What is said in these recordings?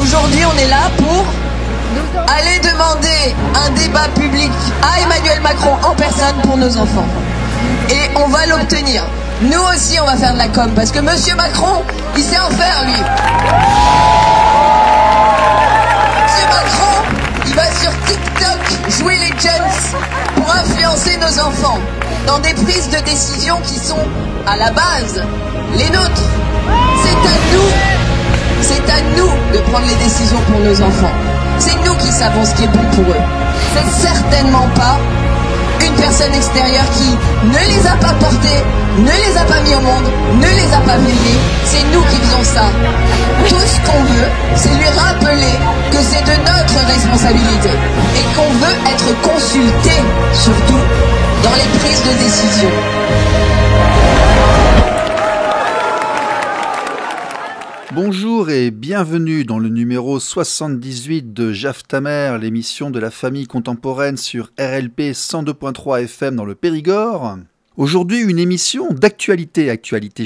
Aujourd'hui, on est là pour aller demander un débat public à Emmanuel Macron en personne pour nos enfants. Et on va l'obtenir. Nous aussi, on va faire de la com, parce que Monsieur Macron, il sait en faire, lui. Monsieur Macron, il va sur TikTok jouer les jeunes pour influencer nos enfants dans des prises de décision qui sont, à la base, les nôtres. C'est à nous de prendre les décisions pour nos enfants. C'est nous qui savons ce qui est bon pour eux. C'est certainement pas une personne extérieure qui ne les a pas portés, ne les a pas mis au monde, ne les a pas veillés. C'est nous qui faisons ça. Tout ce qu'on veut, c'est lui rappeler que c'est de notre responsabilité et qu'on veut être consulté, surtout, dans les prises de décision. Bonjour et bienvenue dans le numéro 78 de Jaf ta mère, l'émission de la famille contemporaine sur RLP 102.3 FM dans le Périgord. Aujourd'hui, une émission d'actualité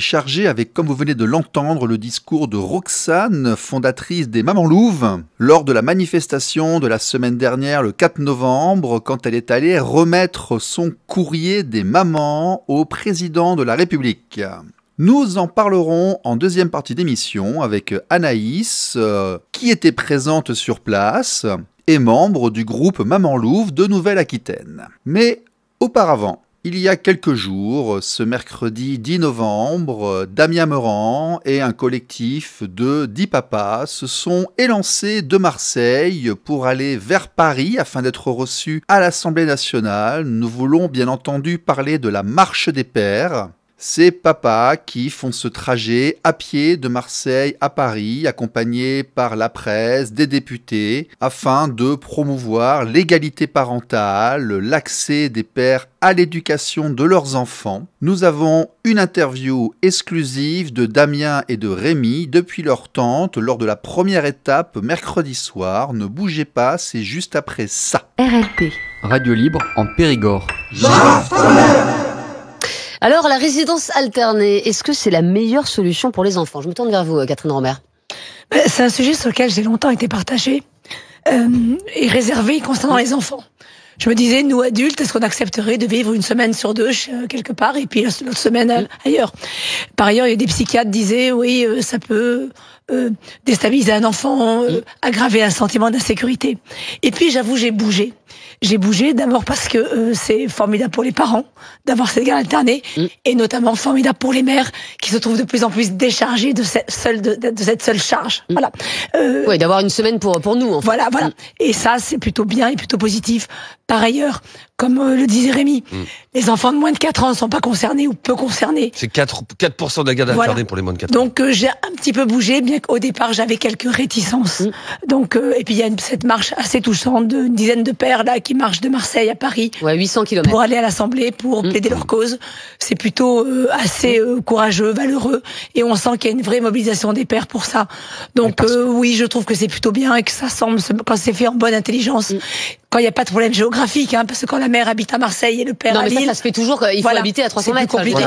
chargée avec, comme vous venez de l'entendre, le discours de Roxane, fondatrice des Mamans Louves, lors de la manifestation de la semaine dernière, le 4 novembre, quand elle est allée remettre son courrier des mamans au président de la République. Nous en parlerons en deuxième partie d'émission avec Anaïs, qui était présente sur place et membre du groupe Mamans Louves de Nouvelle-Aquitaine. Mais auparavant, il y a quelques jours, ce mercredi 10 novembre, Damien Meurant et un collectif de 10 papas se sont élancés de Marseille pour aller vers Paris afin d'être reçus à l'Assemblée nationale. Nous voulons bien entendu parler de la marche des pères. Ces papas qui font ce trajet à pied de Marseille à Paris, accompagnés par la presse, des députés, afin de promouvoir l'égalité parentale, l'accès des pères à l'éducation de leurs enfants. Nous avons une interview exclusive de Damien et de Rémi depuis leur tente lors de la première étape mercredi soir. Ne bougez pas, c'est juste après ça. RLP. Radio libre en Périgord. Alors, la résidence alternée, est-ce que c'est la meilleure solution pour les enfants? Je me tourne vers vous, Catherine Romer. C'est un sujet sur lequel j'ai longtemps été partagée et réservé concernant les enfants. Je me disais, nous adultes, est-ce qu'on accepterait de vivre une semaine sur deux quelque part et puis l'autre semaine ailleurs? Par ailleurs, il y a des psychiatres qui disaient, oui, ça peut déstabiliser un enfant, aggraver un sentiment d'insécurité. Et puis, j'avoue, j'ai bougé. J'ai bougé d'abord parce que c'est formidable pour les parents d'avoir cette garde alternée et notamment formidable pour les mères qui se trouvent de plus en plus déchargées de cette seule charge. Voilà. Oui, d'avoir une semaine pour nous. En fait. Voilà. Et ça, c'est plutôt bien et plutôt positif. Par ailleurs, comme le disait Rémi, les enfants de moins de 4 ans ne sont pas concernés ou peu concernés. C'est 4% de la garde alternée pour les moins de 4 ans. Donc j'ai un petit peu bougé, bien qu'au départ j'avais quelques réticences. Donc et puis il y a cette marche assez touchante d'une dizaine de pères là qui marchent de Marseille à Paris. Ouais, 800 km. Pour aller à l'Assemblée, pour plaider leur cause. C'est plutôt assez courageux, valeureux, et on sent qu'il y a une vraie mobilisation des pères pour ça. Donc oui, je trouve que c'est plutôt bien et que ça semble, quand c'est fait en bonne intelligence, quand il n'y a pas de problème géographique, parce que quand la mère habite à Marseille et le père à Lille... Non, mais ça se fait toujours, il faut habiter à 300 mètres. Compliqué.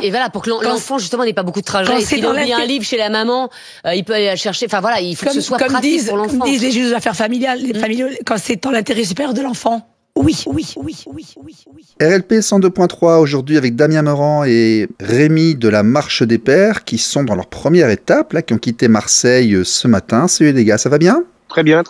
Et voilà, pour que l'enfant, justement, n'ait pas beaucoup de trajet. S'il oublie un livre chez la maman, il peut aller la chercher. Enfin voilà, il faut que ce soit pratique pour l'enfant. Comme disent les juges des affaires familiales, quand c'est dans l'intérêt supérieur de l'enfant. Oui. RLP 102.3 aujourd'hui avec Damien Meurant et Rémi de la Marche des Pères qui sont dans leur première étape, là, qui ont quitté Marseille ce matin. Salut les gars, ça va bien ? Très bien.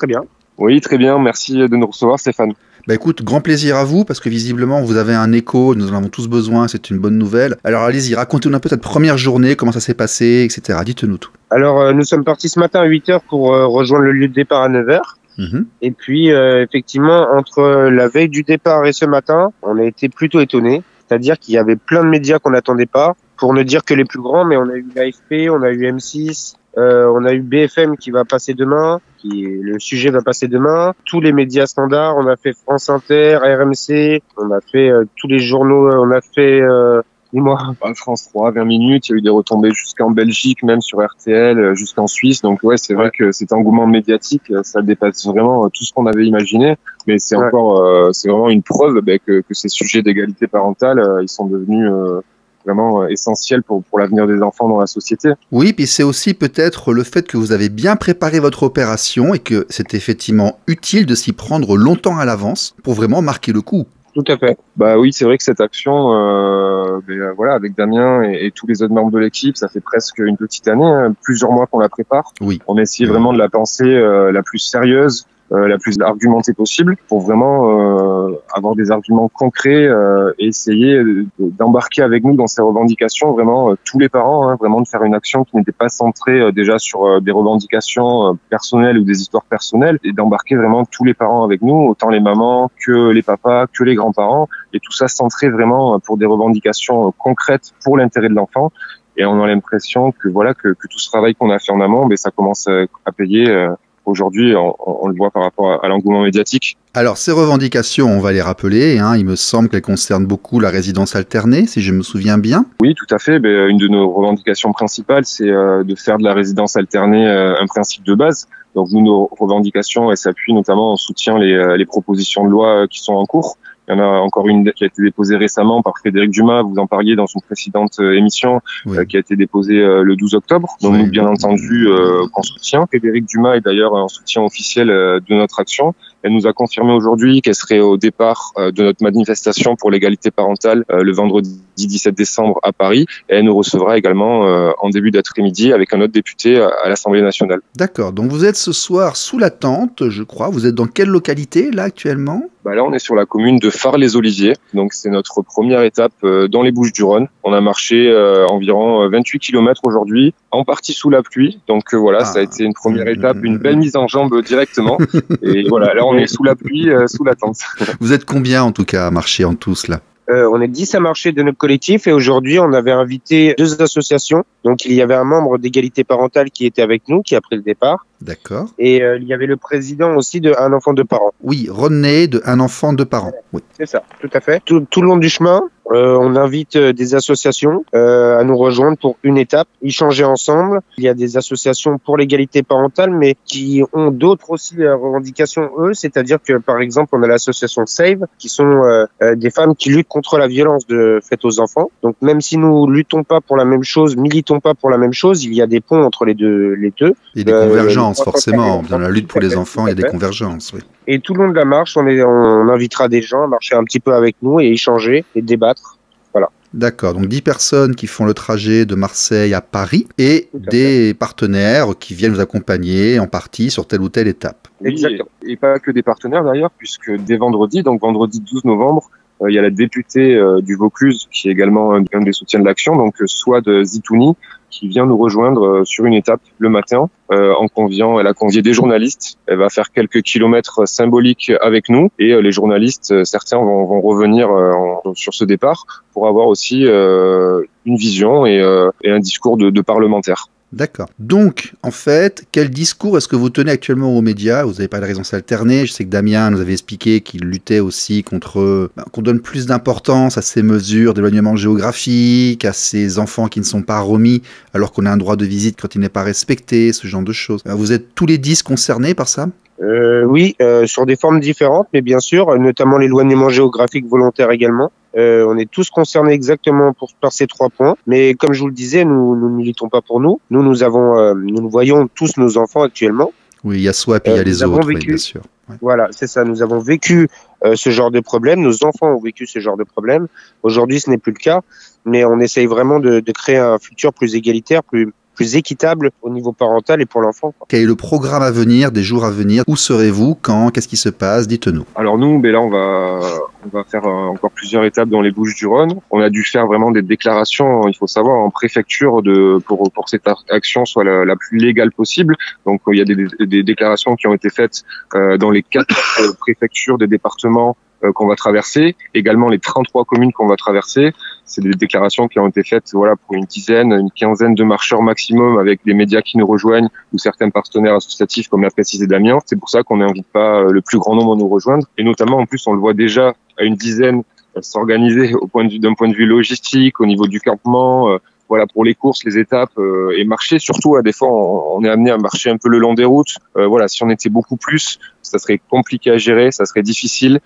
Oui, très bien. Merci de nous recevoir, Stéphane. Bah écoute, grand plaisir à vous, parce que visiblement vous avez un écho, nous en avons tous besoin, c'est une bonne nouvelle. Alors allez-y, racontez-nous un peu cette première journée, comment ça s'est passé, etc. Dites-nous tout. Alors nous sommes partis ce matin à 8h pour rejoindre le lieu de départ à 9h. Et puis effectivement, entre la veille du départ et ce matin, on a été plutôt étonnés. C'est-à-dire qu'il y avait plein de médias qu'on n'attendait pas, pour ne dire que les plus grands, mais on a eu l'AFP, on a eu M6, on a eu BFM qui va passer demain, le sujet va passer demain. Tous les médias standards, on a fait France Inter, RMC, on a fait tous les journaux, on a fait France 3, 20 minutes, il y a eu des retombées jusqu'en Belgique, même sur RTL, jusqu'en Suisse. Donc ouais, c'est vrai que cet engouement médiatique, ça dépasse vraiment tout ce qu'on avait imaginé. Mais c'est encore, c'est vraiment une preuve que ces sujets d'égalité parentale, ils sont devenus vraiment essentiel pour l'avenir des enfants dans la société. Oui, puis c'est aussi peut-être le fait que vous avez bien préparé votre opération et que c'est effectivement utile de s'y prendre longtemps à l'avance pour vraiment marquer le coup. Tout à fait. Bah oui, c'est vrai que cette action, voilà, avec Damien et tous les autres membres de l'équipe, ça fait presque une petite année, plusieurs mois qu'on la prépare. Oui. On a essayé vraiment de la penser la plus sérieuse, la plus argumentée possible, pour vraiment avoir des arguments concrets et essayer d'embarquer avec nous dans ces revendications vraiment tous les parents, vraiment de faire une action qui n'était pas centrée déjà sur des revendications personnelles ou des histoires personnelles, et d'embarquer vraiment tous les parents avec nous, autant les mamans que les papas, que les grands-parents, et tout ça centré vraiment pour des revendications concrètes pour l'intérêt de l'enfant. Et on a l'impression que voilà que tout ce travail qu'on a fait en amont, ça commence à payer. Aujourd'hui, on le voit par rapport à l'engouement médiatique. Alors, ces revendications, on va les rappeler. Il me semble qu'elles concernent beaucoup la résidence alternée, si je me souviens bien. Oui, tout à fait. Une de nos revendications principales, c'est de faire de la résidence alternée un principe de base. Donc, nous, nos revendications, elles s'appuient notamment en soutien les propositions de loi qui sont en cours. Il y en a encore une qui a été déposée récemment par Frédéric Dumas, vous en parliez dans une précédente émission, qui a été déposée le 12 octobre. Donc nous, bien entendu, qu'on soutient. Frédéric Dumas est d'ailleurs en soutien officiel de notre action. Elle nous a confirmé aujourd'hui qu'elle serait au départ de notre manifestation pour l'égalité parentale le vendredi 17 décembre à Paris. Et elle nous recevra également en début d'après-midi avec un autre député à l'Assemblée nationale. D'accord. Donc vous êtes ce soir sous la tente, je crois. Vous êtes dans quelle localité là actuellement ? Là, on est sur la commune de Fars-les-Oliviers. Donc, c'est notre première étape dans les Bouches-du-Rhône. On a marché environ 28 km aujourd'hui, en partie sous la pluie. Donc, ça a été une première étape, une belle mise en jambe directement. Et voilà, là, on est sous la pluie, sous la tente. Vous êtes combien, en tout cas, à marcher en tous, là ? On est 10 à marcher de notre collectif et aujourd'hui, on avait invité 2 associations. Donc, il y avait un membre d'égalité parentale qui était avec nous, qui a pris le départ. D'accord. Et il y avait le président aussi de Un enfant, 2 parents. Oui, René de Un enfant, 2 parents. Oui. C'est ça, tout à fait. Tout le long du chemin, on invite des associations à nous rejoindre pour une étape, échanger ensemble. Il y a des associations pour l'égalité parentale, mais qui ont d'autres aussi revendications, eux. C'est-à-dire que, par exemple, on a l'association Save, qui sont des femmes qui luttent contre la violence faite aux enfants. Donc, même si nous luttons pas pour la même chose, militons pas pour la même chose, il y a des ponts entre les deux. Il y a des convergences, forcément. Dans la lutte pour les enfants, il y a des convergences, oui. Et tout le long de la marche, on invitera des gens à marcher un petit peu avec nous et échanger et débattre. Voilà. D'accord, donc 10 personnes qui font le trajet de Marseille à Paris et des partenaires qui viennent vous accompagner en partie sur telle ou telle étape. Exactement. Et pas que des partenaires d'ailleurs, puisque dès vendredi, donc vendredi 12 novembre, il y a la députée du Vaucluse qui est également un des soutiens de l'action, donc Souad Zitouni, qui vient nous rejoindre sur une étape le matin elle a convié des journalistes. Elle va faire quelques kilomètres symboliques avec nous et les journalistes, certains vont revenir sur ce départ pour avoir aussi une vision et un discours de parlementaire. D'accord. Donc, en fait, quel discours est-ce que vous tenez actuellement aux médias ? Vous avez parlé de résidence alternée. Je sais que Damien nous avait expliqué qu'il luttait aussi contre qu'on donne plus d'importance à ces mesures d'éloignement géographique, à ces enfants qui ne sont pas remis alors qu'on a un droit de visite quand il n'est pas respecté, ce genre de choses. Vous êtes tous les 10 concernés par ça ? Oui, sur des formes différentes, mais bien sûr, notamment l'éloignement géographique volontaire également. On est tous concernés exactement par ces 3 points. Mais comme je vous le disais, nous ne militons pas pour nous. Nous voyons tous nos enfants actuellement. Oui, il y a soi et puis il y a les autres, oui, bien sûr. Ouais. Voilà, c'est ça. Nous avons vécu ce genre de problème. Nos enfants ont vécu ce genre de problème. Aujourd'hui, ce n'est plus le cas. Mais on essaye vraiment de créer un futur plus égalitaire, plus équitable au niveau parental et pour l'enfant. Quel est le programme à venir, des jours à venir ? Où serez-vous ? Quand ? Qu'est-ce qui se passe ? Dites-nous. Alors nous, là, on va faire encore plusieurs étapes dans les Bouches-du-Rhône. On a dû faire vraiment des déclarations, il faut savoir, en préfecture pour cette action soit la plus légale possible. Donc il y a des déclarations qui ont été faites dans les 4 préfectures des départements qu'on va traverser, également les 33 communes qu'on va traverser. C'est des déclarations qui ont été faites pour une quinzaine de marcheurs maximum, avec des médias qui nous rejoignent ou certains partenaires associatifs comme l'a précisé Damien. C'est pour ça qu'on n'invite pas le plus grand nombre à nous rejoindre. Et notamment, en plus, on le voit déjà à une dizaine s'organiser d'un point de vue logistique, au niveau du campement, pour les courses, les étapes et marcher. Surtout, des fois, on est amené à marcher un peu le long des routes. Si on était beaucoup plus, ça serait compliqué à gérer, ça serait difficile.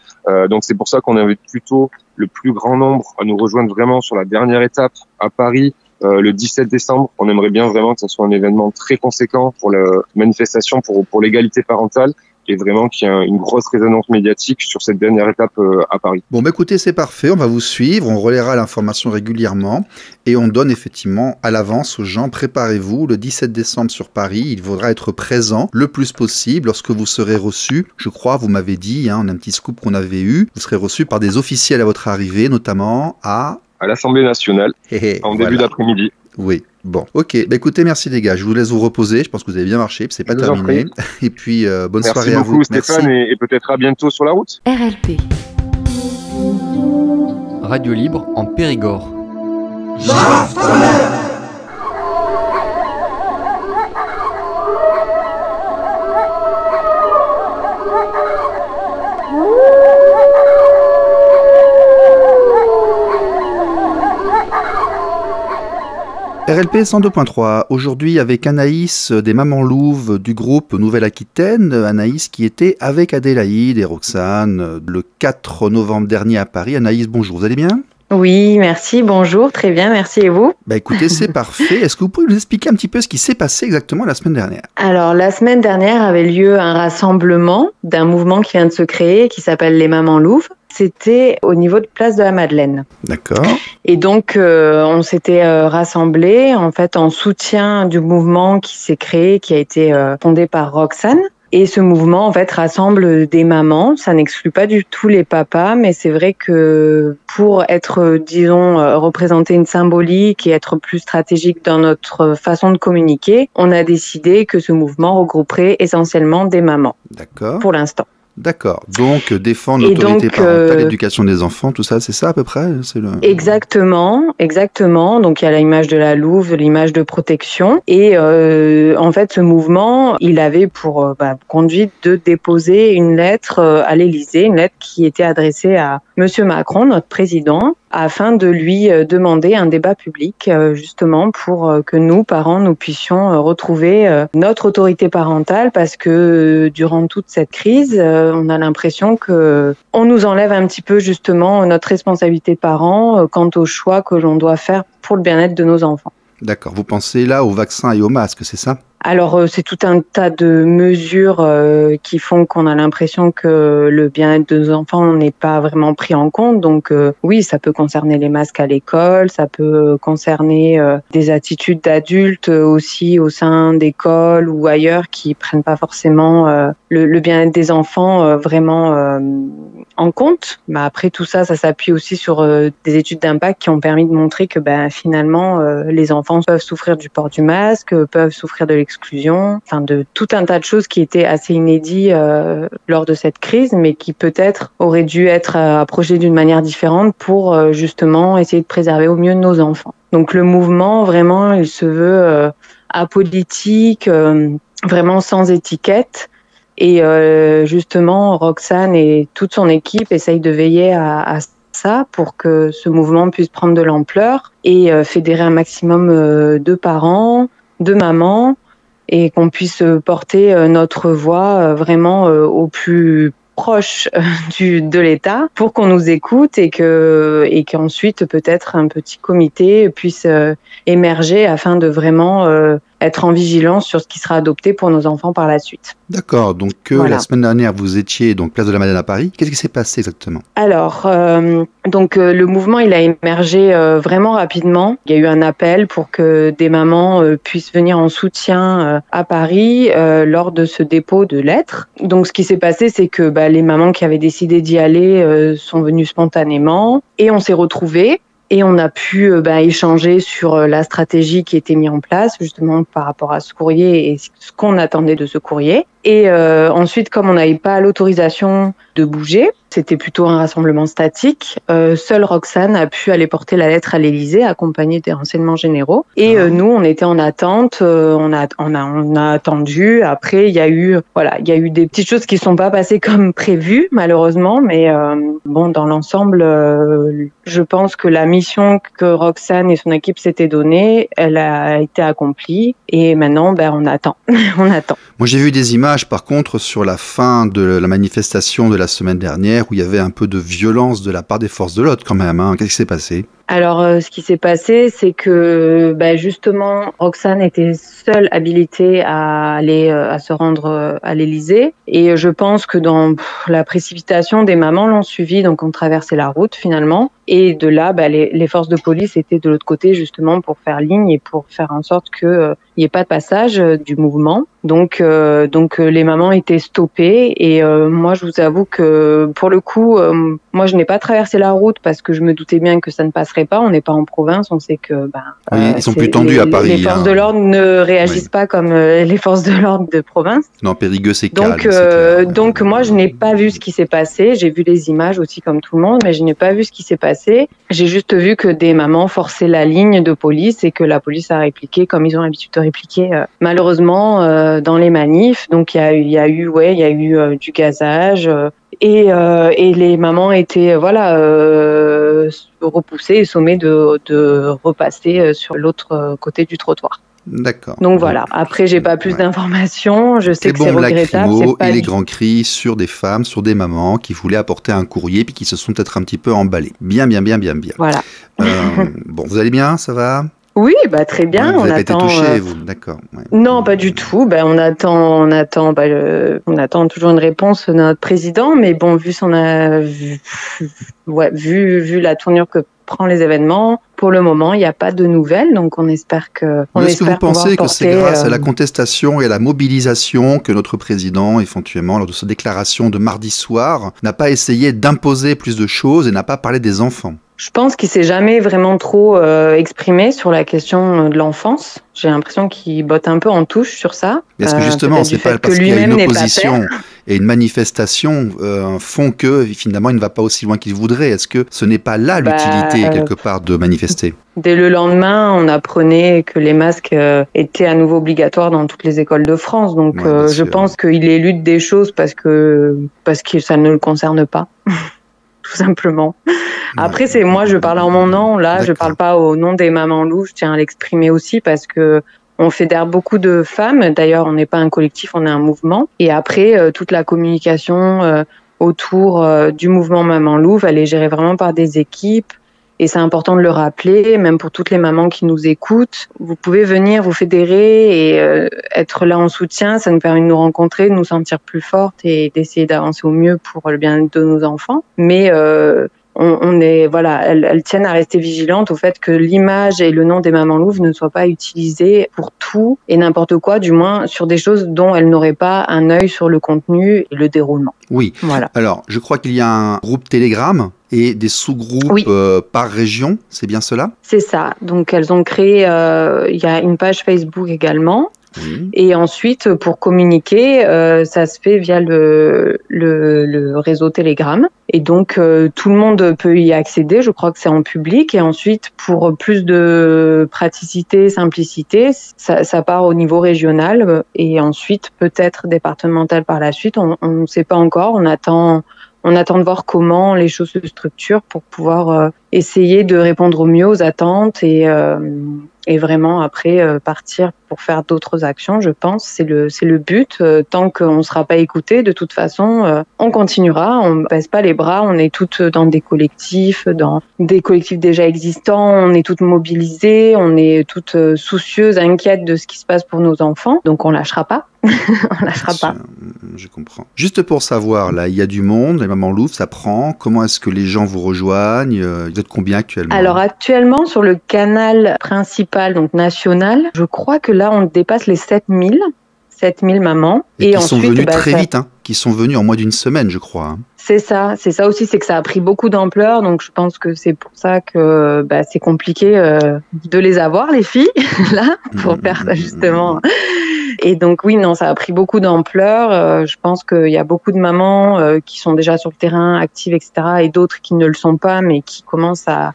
Donc c'est pour ça qu'on invite plutôt le plus grand nombre à nous rejoindre vraiment sur la dernière étape à Paris, le 17 décembre. On aimerait bien vraiment que ce soit un événement très conséquent pour la manifestation pour l'égalité parentale, et vraiment qu'il y a une grosse résonance médiatique sur cette dernière étape à Paris. Bon, écoutez, c'est parfait, on va vous suivre, on relaiera l'information régulièrement et on donne effectivement à l'avance aux gens, préparez-vous, le 17 décembre sur Paris, il faudra être présent le plus possible lorsque vous serez reçu. Je crois, vous m'avez dit, on a un petit scoop qu'on avait eu, vous serez reçu par des officiels à votre arrivée, notamment à l'Assemblée nationale, en début d'après-midi. Oui, bon, ok. Écoutez, merci les gars, je vous laisse vous reposer, je pense que vous avez bien marché, puis c'est pas terminé. Et puis, bonne soirée à vous. Merci beaucoup Stéphane, et peut-être à bientôt sur la route. RLP. Radio libre en Périgord. RLP 102.3, aujourd'hui avec Anaïs des Mamans Louves du groupe Nouvelle-Aquitaine. Anaïs qui était avec Adélaïde et Roxane le 4 novembre dernier à Paris. Anaïs, bonjour, vous allez bien ? Oui, merci, bonjour, très bien, merci, et vous ? Écoutez, c'est parfait. Est-ce que vous pouvez nous expliquer un petit peu ce qui s'est passé exactement la semaine dernière ? Alors, la semaine dernière avait lieu un rassemblement d'un mouvement qui vient de se créer, qui s'appelle les Mamans Louves. C'était au niveau de Place de la Madeleine. D'accord. Et donc, on s'était rassemblés en fait en soutien du mouvement qui s'est créé, qui a été fondé par Roxane. Et ce mouvement, en fait, rassemble des mamans. Ça n'exclut pas du tout les papas, mais c'est vrai que pour être, disons, représenter une symbolique et être plus stratégique dans notre façon de communiquer, on a décidé que ce mouvement regrouperait essentiellement des mamans. D'accord. Pour l'instant. D'accord. Donc, défendre l'autorité parentale, l'éducation des enfants, tout ça, c'est ça à peu près ? Exactement. Donc, il y a l'image de la louve, l'image de protection. Et en fait, ce mouvement, il avait pour conduite de déposer une lettre à l'Élysée, une lettre qui était adressée à Monsieur Macron, notre président, afin de lui demander un débat public, justement, pour que nous, parents, nous puissions retrouver notre autorité parentale, parce que durant toute cette crise, on a l'impression que on nous enlève un petit peu, justement, notre responsabilité de parents quant aux choix que l'on doit faire pour le bien-être de nos enfants. D'accord. Vous pensez là au vaccin et au masque, c'est ça ? Alors, c'est tout un tas de mesures qui font qu'on a l'impression que le bien-être de nos enfants n'est pas vraiment pris en compte. Donc, oui, ça peut concerner les masques à l'école, ça peut concerner des attitudes d'adultes aussi au sein d'écoles ou ailleurs qui prennent pas forcément le bien-être des enfants vraiment en compte. Mais après, tout ça, ça s'appuie aussi sur des études d'impact qui ont permis de montrer que finalement, les enfants peuvent souffrir du port du masque, peuvent souffrir de l'exclusion, enfin de tout un tas de choses qui étaient assez inédits lors de cette crise, mais qui peut-être auraient dû être approchées d'une manière différente pour justement essayer de préserver au mieux nos enfants. Donc le mouvement, vraiment, il se veut apolitique, vraiment sans étiquette. Et justement, Roxane et toute son équipe essayent de veiller à ça pour que ce mouvement puisse prendre de l'ampleur et fédérer un maximum de parents, de mamans, et qu'on puisse porter notre voix vraiment au plus proche de l'État pour qu'on nous écoute et qu'ensuite peut-être un petit comité puisse émerger afin de vraiment être en vigilance sur ce qui sera adopté pour nos enfants par la suite. D'accord, donc voilà. La semaine dernière vous étiez donc Place de la Madeleine à Paris. Qu'est-ce qui s'est passé exactement ? Alors, le mouvement il a émergé vraiment rapidement. Il y a eu un appel pour que des mamans puissent venir en soutien à Paris lors de ce dépôt de lettres. Donc ce qui s'est passé, c'est que les mamans qui avaient décidé d'y aller sont venues spontanément et on s'est retrouvés. Et on a pu échanger sur la stratégie qui était mise en place justement par rapport à ce courrier et ce qu'on attendait de ce courrier. Et ensuite, comme on n'avait pas l'autorisation de bouger, c'était plutôt un rassemblement statique. Seule Roxane a pu aller porter la lettre à l'Élysée, accompagnée des renseignements généraux. Et nous, on était en attente. On a attendu. Après, il y a eu des petites choses qui ne sont pas passées comme prévu, malheureusement. Mais dans l'ensemble, je pense que la mission que Roxane et son équipe s'étaient donnée, elle a été accomplie. Et maintenant, on attend. On attend. Moi, j'ai vu des images, par contre, sur la fin de la manifestation de la semaine dernière, où il y avait un peu de violence de la part des forces de l'ordre quand même. Qu'est-ce qui s'est passé ? Alors, ce qui s'est passé, c'est que justement, Roxane était seule habilitée à aller à se rendre à l'Élysée. Et je pense que dans la précipitation, des mamans l'ont suivie, donc on traversait la route finalement. Et de là, les forces de police étaient de l'autre côté justement pour faire ligne et pour faire en sorte qu'il n'y ait pas de passage du mouvement. Donc les mamans étaient stoppées et moi je vous avoue que pour le coup moi je n'ai pas traversé la route parce que je me doutais bien que ça ne passerait pas. On n'est pas en province, on sait que ils sont plus tendus à Paris. Les forces de l'ordre ne réagissent pas comme les forces de l'ordre de province. Non, Périgueux c'est calme. Donc moi je n'ai pas vu ce qui s'est passé. J'ai vu les images aussi comme tout le monde, mais je n'ai pas vu ce qui s'est passé. J'ai juste vu que des mamans forçaient la ligne de police et que la police a répliqué comme ils ont l'habitude de répliquer. Malheureusement. Dans les manifs, donc il y a eu du gazage et les mamans étaient repoussées et sommées de repasser sur l'autre côté du trottoir. D'accord. Donc voilà. Après, j'ai pas plus d'informations. Je sais que c'est regrettable. Et les grands cris sur des femmes, sur des mamans qui voulaient apporter un courrier puis qui se sont peut-être un petit peu emballées. Bien. Voilà. Bon, vous allez bien, ça va ? Oui, très bien. Vous n'avez pas été touché, vous, d'accord. Ouais. Non, pas du tout. On attend toujours une réponse de notre président, mais bon, vu la tournure que prend les événements, pour le moment, il n'y a pas de nouvelles, donc on espère que. Est-ce que vous pensez que c'est grâce à la contestation et à la mobilisation que notre président, éventuellement, lors de sa déclaration de mardi soir, n'a pas essayé d'imposer plus de choses et n'a pas parlé des enfants ? Je pense qu'il s'est jamais vraiment trop exprimé sur la question de l'enfance. J'ai l'impression qu'il botte un peu en touche sur ça. Est-ce que justement, c'est pas parce qu'il y a une opposition et une manifestation font que finalement il ne va pas aussi loin qu'il voudrait ? Est-ce que ce n'est pas là l'utilité quelque part de manifester ? Dès le lendemain, on apprenait que les masques étaient à nouveau obligatoires dans toutes les écoles de France. Donc je pense qu'il élude des choses parce que ça ne le concerne pas. Tout simplement. Après, moi, je parle en mon nom. Là, je parle pas au nom des mamans loups. Je tiens à l'exprimer aussi parce que on fédère beaucoup de femmes. D'ailleurs, on n'est pas un collectif, on est un mouvement. Et après, toute la communication autour du mouvement Maman Louve, elle est gérée vraiment par des équipes. Et c'est important de le rappeler, même pour toutes les mamans qui nous écoutent. Vous pouvez venir vous fédérer et être là en soutien. Ça nous permet de nous rencontrer, de nous sentir plus fortes et d'essayer d'avancer au mieux pour le bien-être de nos enfants. Mais elles tiennent à rester vigilantes au fait que l'image et le nom des mamans louves ne soient pas utilisés pour tout et n'importe quoi, du moins sur des choses dont elles n'auraient pas un œil sur le contenu et le déroulement. Oui. Voilà. Alors, je crois qu'il y a un groupe Telegram et des sous-groupes par région, c'est bien cela ? C'est ça. Donc, elles ont créé, il y a une page Facebook également. Oui. Et ensuite, pour communiquer, ça se fait via le réseau Telegram. Et donc, tout le monde peut y accéder. Je crois que c'est en public. Et ensuite, pour plus de praticité, simplicité, ça part au niveau régional. Et ensuite, peut-être départemental par la suite. On ne sait pas encore. On attend de voir comment les choses se structurent pour pouvoir essayer de répondre au mieux aux attentes et vraiment après partir pour faire d'autres actions, je pense. C'est le but. Tant qu'on ne sera pas écouté, de toute façon, on continuera. On ne baisse pas les bras. On est toutes dans des collectifs déjà existants. On est toutes mobilisées. On est toutes soucieuses, inquiètes de ce qui se passe pour nos enfants. Donc on lâchera pas. On lâchera pas. Je comprends. Juste pour savoir, là, il y a du monde, les mamans louves, ça prend. Comment est-ce que les gens vous rejoignent ? Vous êtes combien actuellement ? Alors actuellement, sur le canal principal, donc national, je crois que là, on dépasse les 7000 mamans. Et qui sont venues très vite, qui sont venues en moins d'une semaine, je crois. C'est ça aussi, c'est que ça a pris beaucoup d'ampleur, donc je pense que c'est pour ça que c'est compliqué de les avoir, les filles, là, pour faire justement Et donc oui, non, ça a pris beaucoup d'ampleur. Je pense qu'il y a beaucoup de mamans qui sont déjà sur le terrain, actives, etc., et d'autres qui ne le sont pas, mais qui commencent à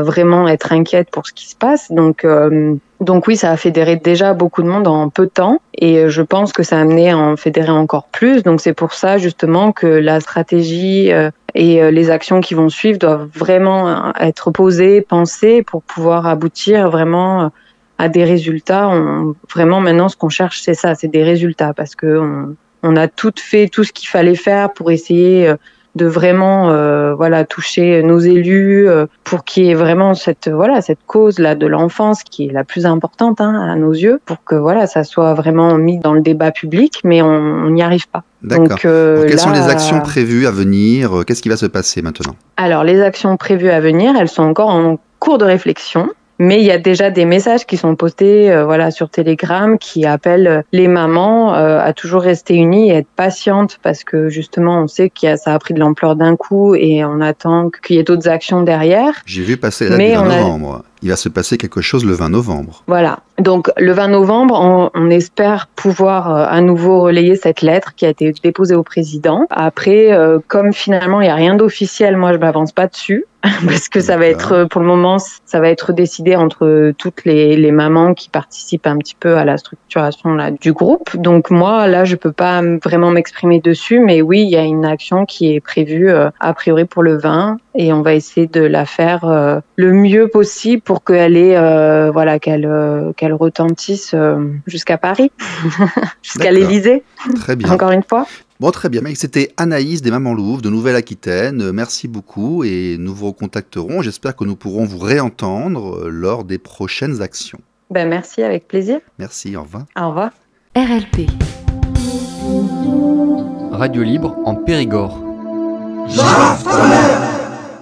vraiment être inquiètes pour ce qui se passe. Donc oui, ça a fédéré déjà beaucoup de monde en peu de temps, et je pense que ça a amené à en fédérer encore plus. Donc c'est pour ça justement que la stratégie et les actions qui vont suivre doivent vraiment être posées, pensées pour pouvoir aboutir vraiment à des résultats. Vraiment maintenant, ce qu'on cherche, c'est ça, c'est des résultats, parce que on a tout fait, tout ce qu'il fallait faire pour essayer de vraiment toucher nos élus pour qu'il y ait vraiment cette cause là de l'enfance qui est la plus importante à nos yeux, pour que ça soit vraiment mis dans le débat public, mais on n'y arrive pas. D'accord. Donc, quelles sont les actions prévues à venir? Qu'est-ce qui va se passer maintenant? Alors les actions prévues à venir, elles sont encore en cours de réflexion. Mais il y a déjà des messages qui sont postés sur Telegram qui appellent les mamans à toujours rester unies et être patientes, parce que justement on sait que ça a pris de l'ampleur d'un coup et on attend qu'il y ait d'autres actions derrière. J'ai vu passer la date du 20 novembre. Il va se passer quelque chose le 20 novembre. Voilà. Donc le 20 novembre, on espère pouvoir à nouveau relayer cette lettre qui a été déposée au président. Après, comme finalement il n'y a rien d'officiel, moi je m'avance pas dessus. Parce que ça va être, pour le moment, ça va être décidé entre toutes les mamans qui participent un petit peu à la structuration là, du groupe. Donc moi, là, je peux pas vraiment m'exprimer dessus, mais oui, il y a une action qui est prévue a priori pour le 20, et on va essayer de la faire le mieux possible pour qu'elle ait, qu'elle retentisse jusqu'à Paris, jusqu'à l'Élysée. Très bien. Encore une fois. Bon, très bien. C'était Anaïs des Mamans Louves de Nouvelle-Aquitaine. Merci beaucoup et nous vous recontacterons. J'espère que nous pourrons vous réentendre lors des prochaines actions. Merci, avec plaisir. Merci, au revoir. Au revoir. RLP. Radio libre en Périgord.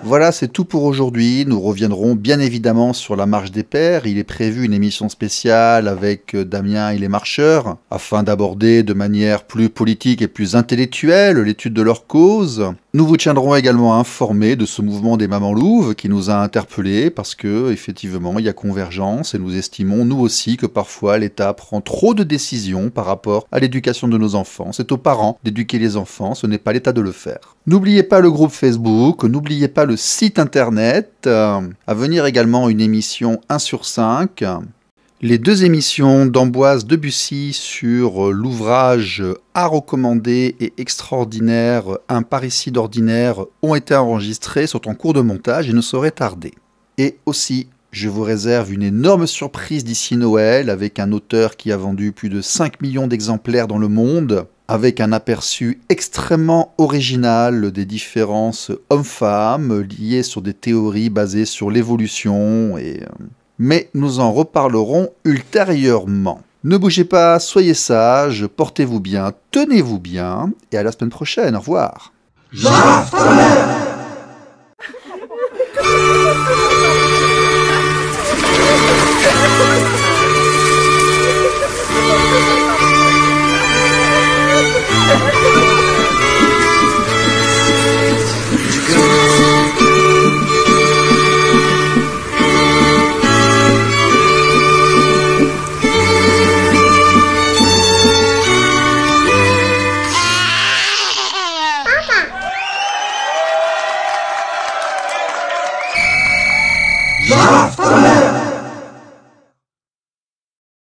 Voilà, c'est tout pour aujourd'hui. Nous reviendrons bien évidemment sur la marche des pères. Il est prévu une émission spéciale avec Damien et les marcheurs afin d'aborder de manière plus politique et plus intellectuelle l'étude de leur cause. Nous vous tiendrons également informés de ce mouvement des Mamans Louves qui nous a interpellés parce que, effectivement, il y a convergence et nous estimons, nous aussi, que parfois l'État prend trop de décisions par rapport à l'éducation de nos enfants. C'est aux parents d'éduquer les enfants, ce n'est pas l'État de le faire. N'oubliez pas le groupe Facebook, n'oubliez pas le site internet, à venir également une émission 1 sur 5. Les 2 émissions d'Ambroise Debussy sur l'ouvrage à recommander et extraordinaire, un parricide ordinaire, ont été enregistrées, sont en cours de montage et ne sauraient tarder. Et aussi, je vous réserve une énorme surprise d'ici Noël avec un auteur qui a vendu plus de 5 millions d'exemplaires dans le monde, avec un aperçu extrêmement original des différences hommes-femmes liées sur des théories basées sur l'évolution mais nous en reparlerons ultérieurement. Ne bougez pas, soyez sages, portez-vous bien, tenez-vous bien, et à la semaine prochaine, au revoir.